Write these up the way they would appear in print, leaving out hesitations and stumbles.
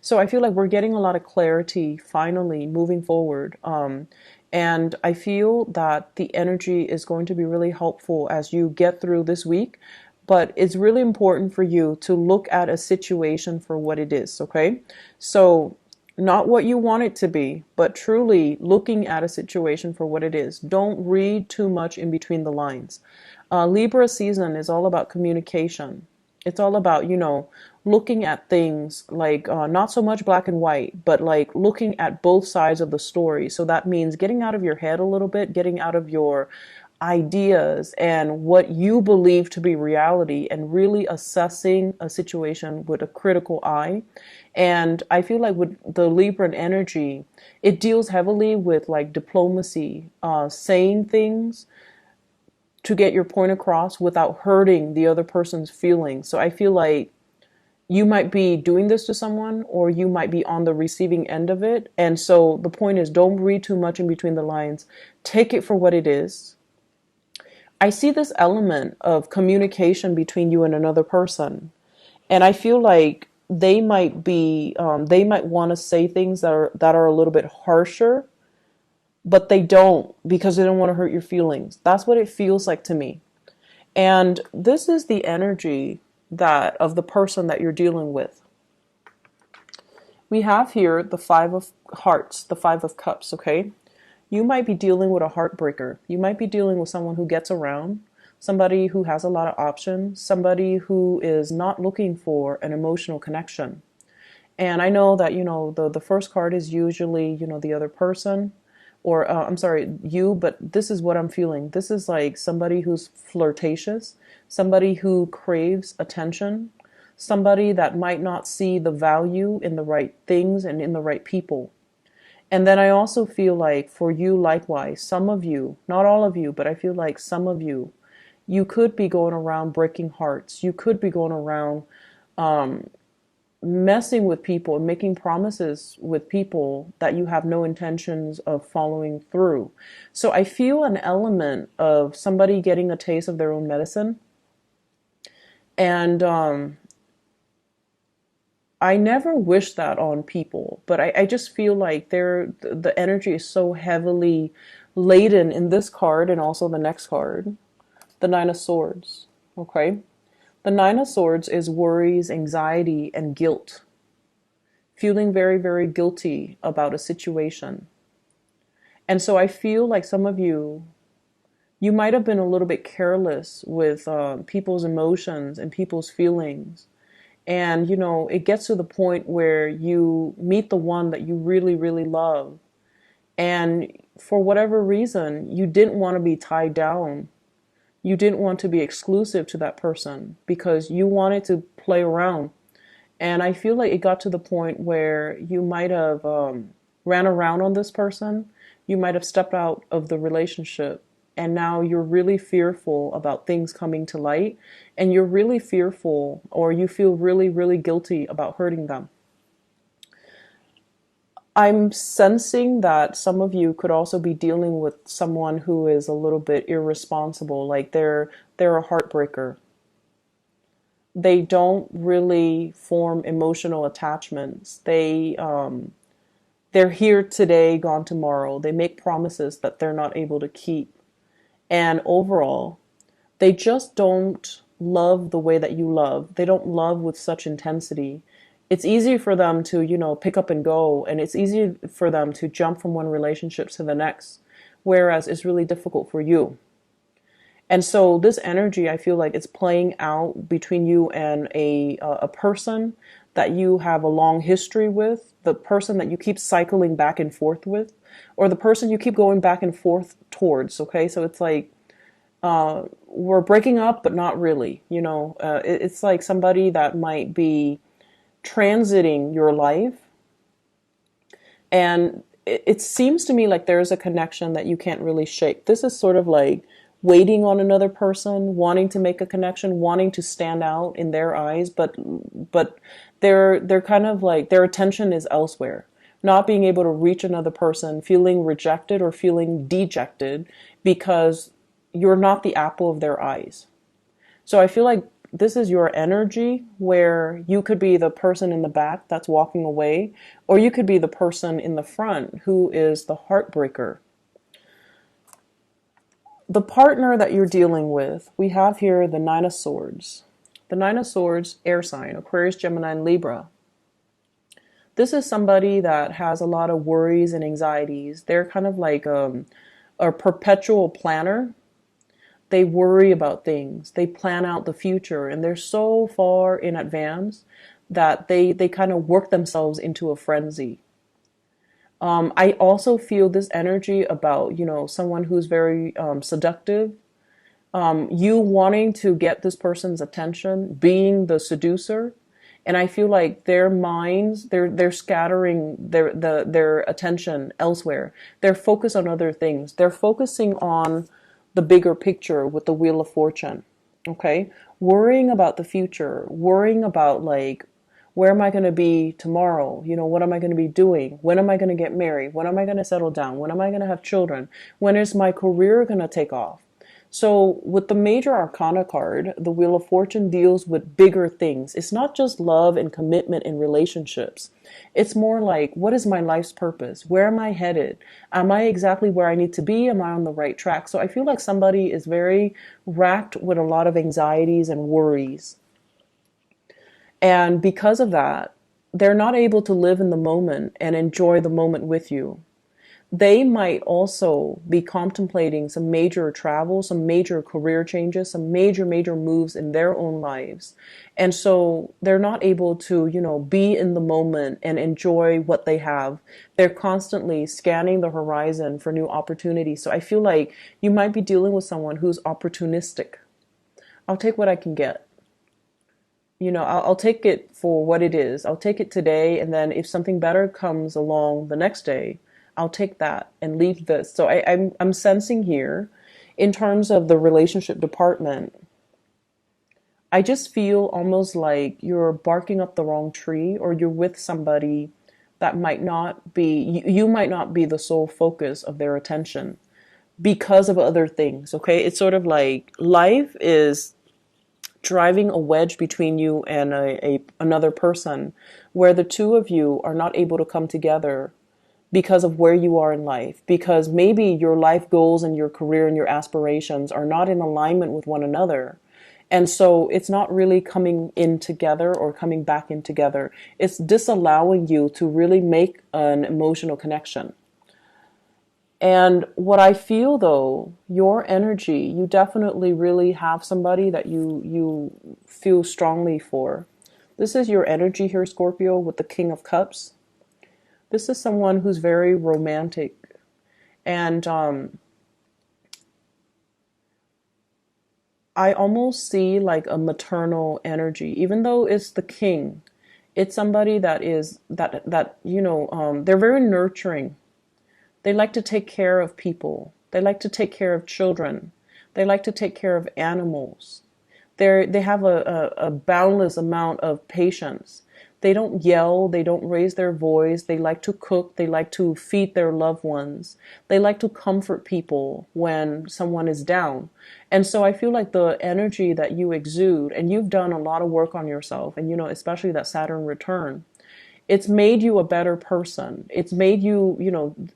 So I feel like we're getting a lot of clarity finally moving forward. And I feel that the energy is going to be really helpful as you get through this week. But it's really important for you to look at a situation for what it is, okay? So, not what you want it to be, but truly looking at a situation for what it is. Don't read too much in between the lines. Libra season is all about communication. It's all about, looking at things like not so much black and white, but like looking at both sides of the story. So that means getting out of your head a little bit, getting out of your ideas and what you believe to be reality, and really assessing a situation with a critical eye. And I feel like with the Libran energy, it deals heavily with like diplomacy, saying things to get your point across without hurting the other person's feelings. So I feel like you might be doing this to someone, or you might be on the receiving end of it. And so the point is, don't read too much in between the lines. Take it for what it is. I see this element of communication between you and another person. And I feel like they might want to say things that are a little bit harsher, but they don't, because they don't want to hurt your feelings. That's what it feels like to me. And this is the energy that of the person that you're dealing with. We have here the Five of Hearts, the Five of Cups, okay? You might be dealing with a heartbreaker. You might be dealing with someone who gets around, somebody who has a lot of options, somebody who is not looking for an emotional connection. And I know that, the first card is usually, the other person, or I'm sorry, you, but this is what I'm feeling. This is like somebody who's flirtatious, somebody who craves attention, somebody that might not see the value in the right things and in the right people. And then I also feel like for you, likewise, some of you, not all of you, but I feel like some of you, you could be going around breaking hearts. You could be going around messing with people and making promises with people that you have no intentions of following through. So I feel an element of somebody getting a taste of their own medicine. And I never wish that on people, but I just feel like the energy is so heavily laden in this card and also the next card, the Nine of Swords. Okay? The Nine of Swords is worries, anxiety, and guilt. Feeling very, very guilty about a situation. And so I feel like some of you might have been a little bit careless with people's emotions and people's feelings. And, it gets to the point where you meet the one that you really, really love. And for whatever reason, you didn't want to be tied down. You didn't want to be exclusive to that person because you wanted to play around. And I feel like it got to the point where you might have ran around on this person. You might have stepped out of the relationship. And now you're really fearful about things coming to light. And you're really fearful, or you feel really, really guilty about hurting them. I'm sensing that some of you could also be dealing with someone who is a little bit irresponsible, like they're a heartbreaker. They don't really form emotional attachments. They're here today, gone tomorrow. They make promises that they're not able to keep. And overall, they just don't love the way that you love. They don't love with such intensity. It's easy for them to, pick up and go, and it's easy for them to jump from one relationship to the next, whereas it's really difficult for you. And so this energy, I feel like it's playing out between you and a person that you have a long history with, the person that you keep cycling back and forth with, or the person you keep going back and forth towards, okay? So it's like, we're breaking up, but not really, it's like somebody that might be transiting your life. And it seems to me like there's a connection that you can't really shake. This is sort of like waiting on another person, wanting to make a connection, wanting to stand out in their eyes, but they're kind of like their attention is elsewhere. Not being able to reach another person, feeling rejected or feeling dejected because you're not the apple of their eyes. So I feel like this is your energy where you could be the person in the back that's walking away, or you could be the person in the front who is the heartbreaker. The partner that you're dealing with, we have here the Nine of Swords. The Nine of Swords, air sign, Aquarius, Gemini, and Libra. This is somebody that has a lot of worries and anxieties. They're kind of like a perpetual planner. They worry about things. They plan out the future, and they're so far in advance that they kind of work themselves into a frenzy. I also feel this energy about, someone who's very seductive. You wanting to get this person's attention, being the seducer. And I feel like their minds, they're scattering their attention elsewhere. They're focused on other things. They're focusing on the bigger picture with the Wheel of Fortune. Okay? Worrying about the future, worrying about like, where am I going to be tomorrow? What am I going to be doing? When am I going to get married? When am I going to settle down? When am I going to have children? When is my career going to take off? So with the Major Arcana card, the Wheel of Fortune deals with bigger things. It's not just love and commitment in relationships. It's more like, what is my life's purpose? Where am I headed? Am I exactly where I need to be? Am I on the right track? So I feel like somebody is very racked with a lot of anxieties and worries. And because of that, they're not able to live in the moment and enjoy the moment with you. They might also be contemplating some major travel, some major career changes, some major moves in their own lives. And so they're not able to, be in the moment and enjoy what they have. They're constantly scanning the horizon for new opportunities. So I feel like you might be dealing with someone who's opportunistic. I'll take what I can get. I'll take it for what it is. I'll take it today, and then if something better comes along the next day, I'll take that and leave this. So I'm sensing here, in terms of the relationship department, I just feel almost like you're barking up the wrong tree, or you're with somebody that might not be, you might not be the sole focus of their attention because of other things, okay? It's sort of like life is driving a wedge between you and another person, where the two of you are not able to come together because of where you are in life, because maybe your life goals and your career and your aspirations are not in alignment with one another. And so it's not really coming in together or coming back in together. It's disallowing you to really make an emotional connection. And what I feel though, your energy, you definitely really have somebody that you feel strongly for. This is your energy here, Scorpio, with the King of Cups. This is someone who's very romantic. And I almost see like a maternal energy, even though it's the king. It's somebody that is, they're very nurturing. They like to take care of people. They like to take care of children. They like to take care of animals. They have a boundless amount of patience. They don't yell. They don't raise their voice. They like to cook. They like to feed their loved ones. They like to comfort people when someone is down. And so I feel like the energy that you exude, and you've done a lot of work on yourself, and especially that Saturn return, it's made you a better person. It's made you,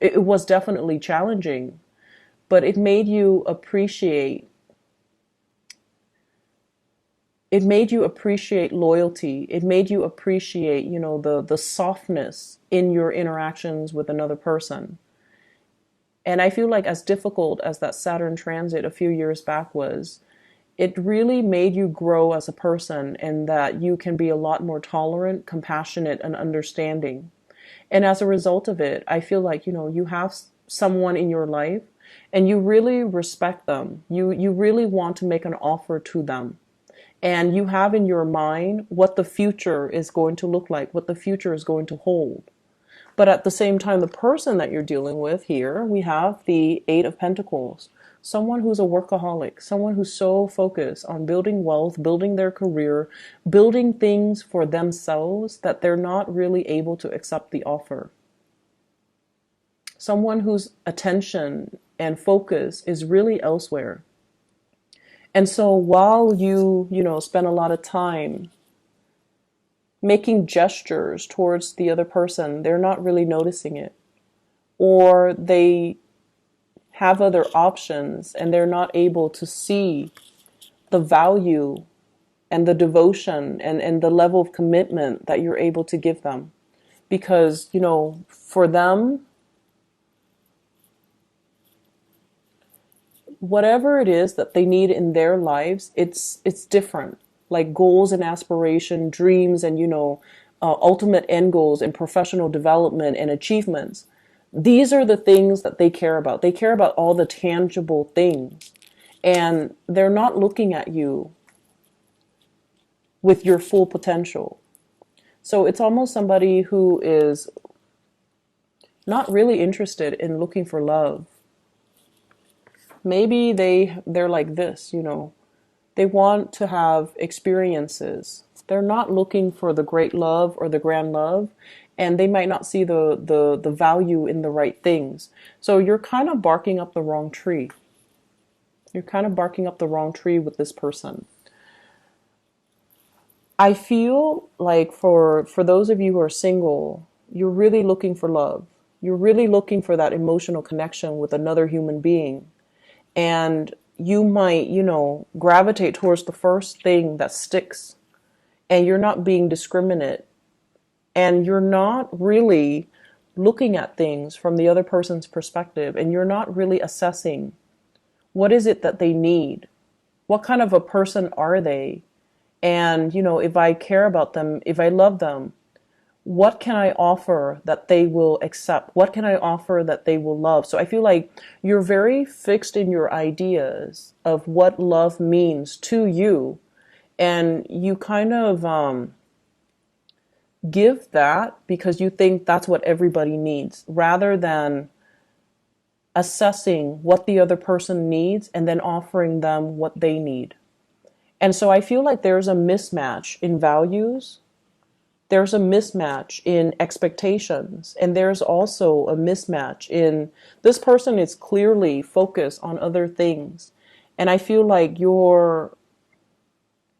it was definitely challenging, but it made you appreciate loyalty. It made you appreciate, the softness in your interactions with another person. And I feel like as difficult as that Saturn transit a few years back was, it really made you grow as a person, and that you can be a lot more tolerant, compassionate, and understanding. And as a result of it, I feel like, you have someone in your life and you really respect them. You really want to make an offer to them. And you have in your mind what the future is going to look like, what the future is going to hold. But at the same time, the person that you're dealing with here, we have the Eight of Pentacles. Someone who's a workaholic, someone who's so focused on building wealth, building their career, building things for themselves that they're not really able to accept the offer. Someone whose attention and focus is really elsewhere. And so while you spend a lot of time making gestures towards the other person, they're not really noticing it. Or they have other options and they're not able to see the value and the devotion and the level of commitment that you're able to give them. Because, for them, whatever it is that they need in their lives, it's different. Like goals and aspiration, dreams, and ultimate end goals and professional development and achievements. These are the things that they care about. They care about all the tangible things, and they're not looking at you with your full potential. So it's almost somebody who is not really interested in looking for love. Maybe they're like this. They want to have experiences. They're not looking for the great love or the grand love, and they might not see the value in the right things. So you're kind of barking up the wrong tree. You're kind of barking up the wrong tree with this person. I feel like for those of you who are single, you're really looking for love. You're really looking for that emotional connection with another human being. And you might, gravitate towards the first thing that sticks, and you're not being discriminate, and you're not really looking at things from the other person's perspective, and you're not really assessing what is it that they need, what kind of a person are they, and if I care about them, if I love them, what can I offer that they will accept? What can I offer that they will love? So I feel like you're very fixed in your ideas of what love means to you. And you kind of give that because you think that's what everybody needs, rather than assessing what the other person needs and then offering them what they need. And so I feel like there's a mismatch in values. There's a mismatch in expectations, and there's also a mismatch in this person is clearly focused on other things. And I feel like you're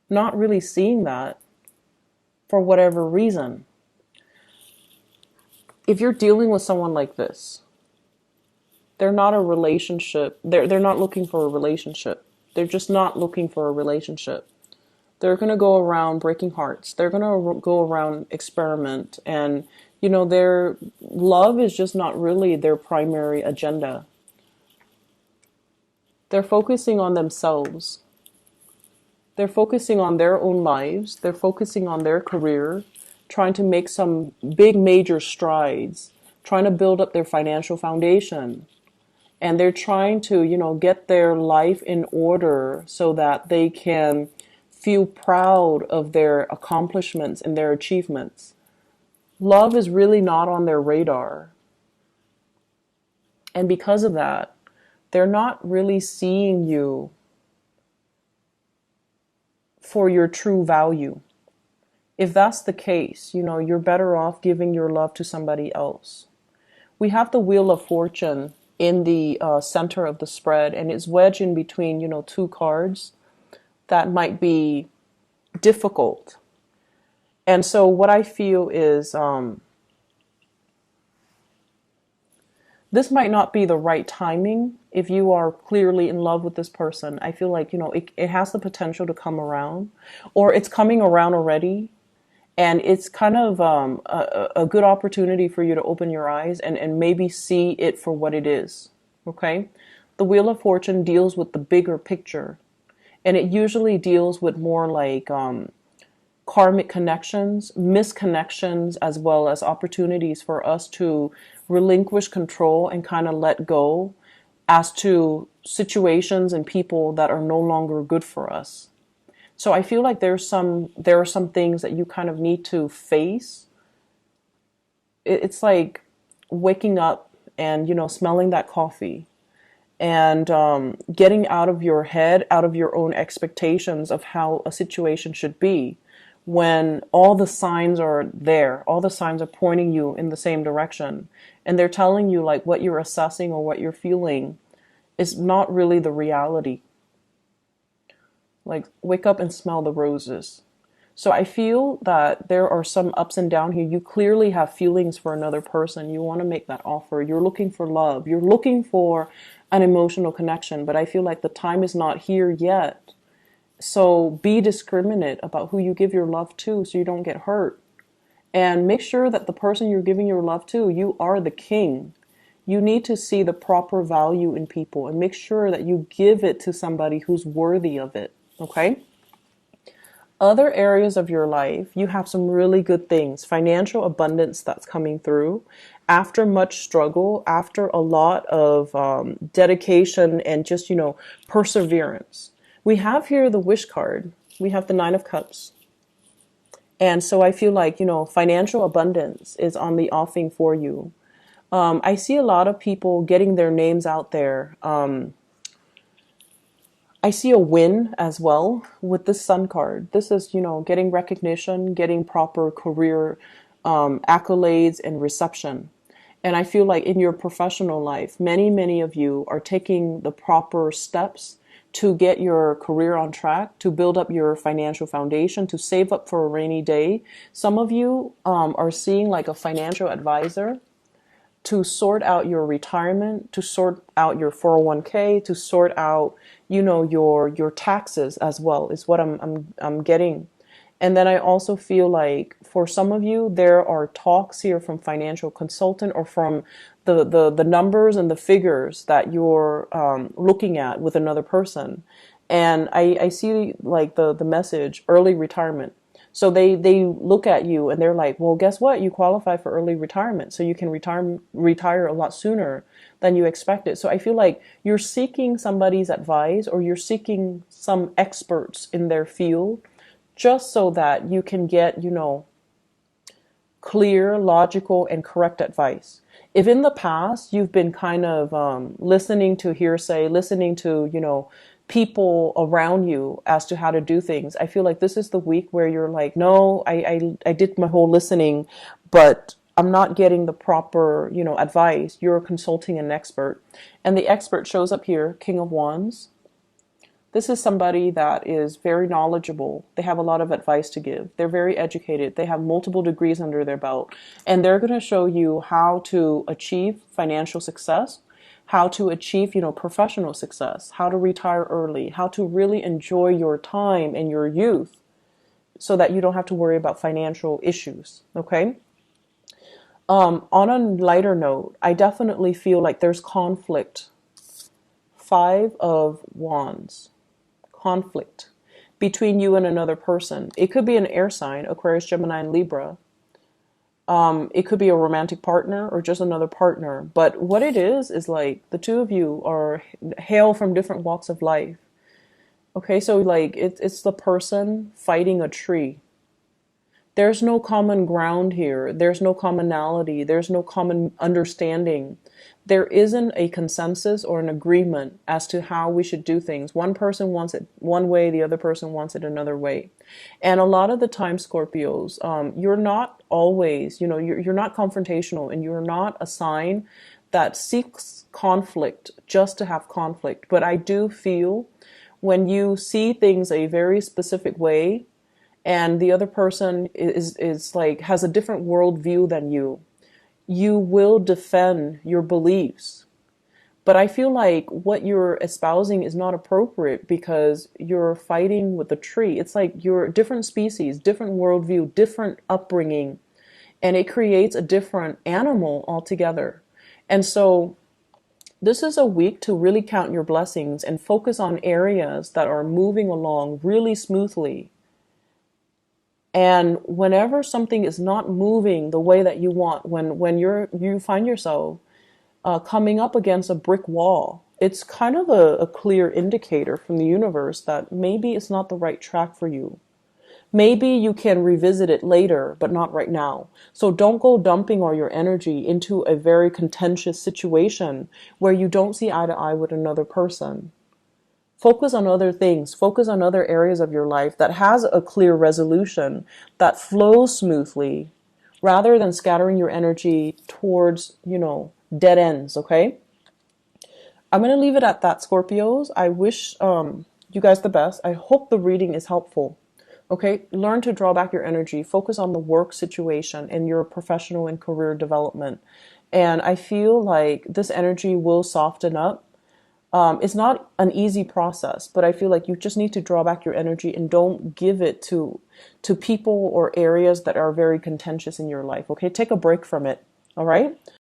not really seeing that for whatever reason. If you're dealing with someone like this, they're not a relationship. They're not looking for a relationship. They're just not looking for a relationship. They're going to go around breaking hearts. They're going to go around experiment. And, their love is just not really their primary agenda. They're focusing on themselves. They're focusing on their own lives. They're focusing on their career, trying to make some big major strides, trying to build up their financial foundation. And they're trying to, get their life in order so that they can feel proud of their accomplishments and their achievements. Love is really not on their radar. And because of that, they're not really seeing you for your true value. If that's the case, you're better off giving your love to somebody else. We have the Wheel of Fortune in the center of the spread, and it's wedged in between, two cards that might be difficult. And so what I feel is this might not be the right timing if you are clearly in love with this person. I feel like, it has the potential to come around, or it's coming around already. And it's kind of a good opportunity for you to open your eyes and maybe see it for what it is. Okay? The Wheel of Fortune deals with the bigger picture. And it usually deals with more like karmic connections, misconnections, as well as opportunities for us to relinquish control and kind of let go as to situations and people that are no longer good for us. So I feel like there are some things that you kind of need to face. It's like waking up and, smelling that coffee and getting out of your head, out of your own expectations of how a situation should be, when all the signs are there, all the signs are pointing you in the same direction, and they're telling you like what you're assessing or what you're feeling is not really the reality. Like, wake up and smell the roses. So I feel that there are some ups and downs here. You clearly have feelings for another person. You want to make that offer. You're looking for love. You're looking for an emotional connection, but I feel like the time is not here yet. So be discriminate about who you give your love to so you don't get hurt. And make sure that the person you're giving your love to, you are the king. You need to see the proper value in people and make sure that you give it to somebody who's worthy of it. Okay? Other areas of your life, you have some really good things. Financial abundance that's coming through. After much struggle, after a lot of dedication and just, perseverance. We have here the wish card. We have the Nine of Cups. And so I feel like, financial abundance is on the offing for you. I see a lot of people getting their names out there. I see a win as well with this Sun card. This is, getting recognition, getting proper career accolades and reception. And I feel like in your professional life, many, many of you are taking the proper steps to get your career on track, to build up your financial foundation, to save up for a rainy day. Some of you are seeing like a financial advisor to sort out your retirement, to sort out your 401k, to sort out, your taxes as well, is what I'm getting. And then I also feel like for some of you, there are talks here from financial consultant or from the numbers and the figures that you're looking at with another person. And I see like the message, early retirement. So they look at you and they're like, well, guess what? You qualify for early retirement. So you can retire a lot sooner than you expected. So I feel like you're seeking somebody's advice or you're seeking some experts in their field just so that you can get, clear, logical, and correct advice. If in the past you've been kind of listening to hearsay, listening to, people around you as to how to do things, I feel like this is the week where you're like, no, I did my whole listening, but I'm not getting the proper, advice. You're consulting an expert. And the expert shows up here, King of Wands. This is somebody that is very knowledgeable. They have a lot of advice to give. They're very educated. They have multiple degrees under their belt. And they're going to show you how to achieve financial success, how to achieve, professional success, how to retire early, how to really enjoy your time and your youth so that you don't have to worry about financial issues. Okay? On a lighter note, I definitely feel like there's conflict. 5 of Wands. Conflict between you and another person. It could be an air sign, Aquarius, Gemini, and Libra. It could be a romantic partner or just another partner. But what it is like the two of you are hail from different walks of life. Okay, so like it's the person fighting a tree. There's no common ground here. There's no commonality. There's no common understanding. There isn't a consensus or an agreement as to how we should do things. One person wants it one way, the other person wants it another way. And a lot of the time, Scorpios, you're not always, you're not confrontational and you're not a sign that seeks conflict just to have conflict. But I do feel when you see things a very specific way and the other person is like has a different worldview than you will defend your beliefs. But I feel like what you're espousing is not appropriate because you're fighting with a tree. It's like you're different species, different worldview, different upbringing, and it creates a different animal altogether. And so this is a week to really count your blessings and focus on areas that are moving along really smoothly. And whenever something is not moving the way that you want, when you find yourself coming up against a brick wall, it's kind of a clear indicator from the universe that maybe it's not the right track for you. Maybe you can revisit it later, but not right now. So don't go dumping all your energy into a very contentious situation where you don't see eye to eye with another person. Focus on other things. Focus on other areas of your life that has a clear resolution, that flows smoothly, rather than scattering your energy towards, dead ends, okay? I'm going to leave it at that, Scorpios. I wish you guys the best. I hope the reading is helpful. Okay, learn to draw back your energy, focus on the work situation and your professional and career development. And I feel like this energy will soften up. It's not an easy process, but I feel like you just need to draw back your energy and don't give it to people or areas that are very contentious in your life. Okay, take a break from it. All right.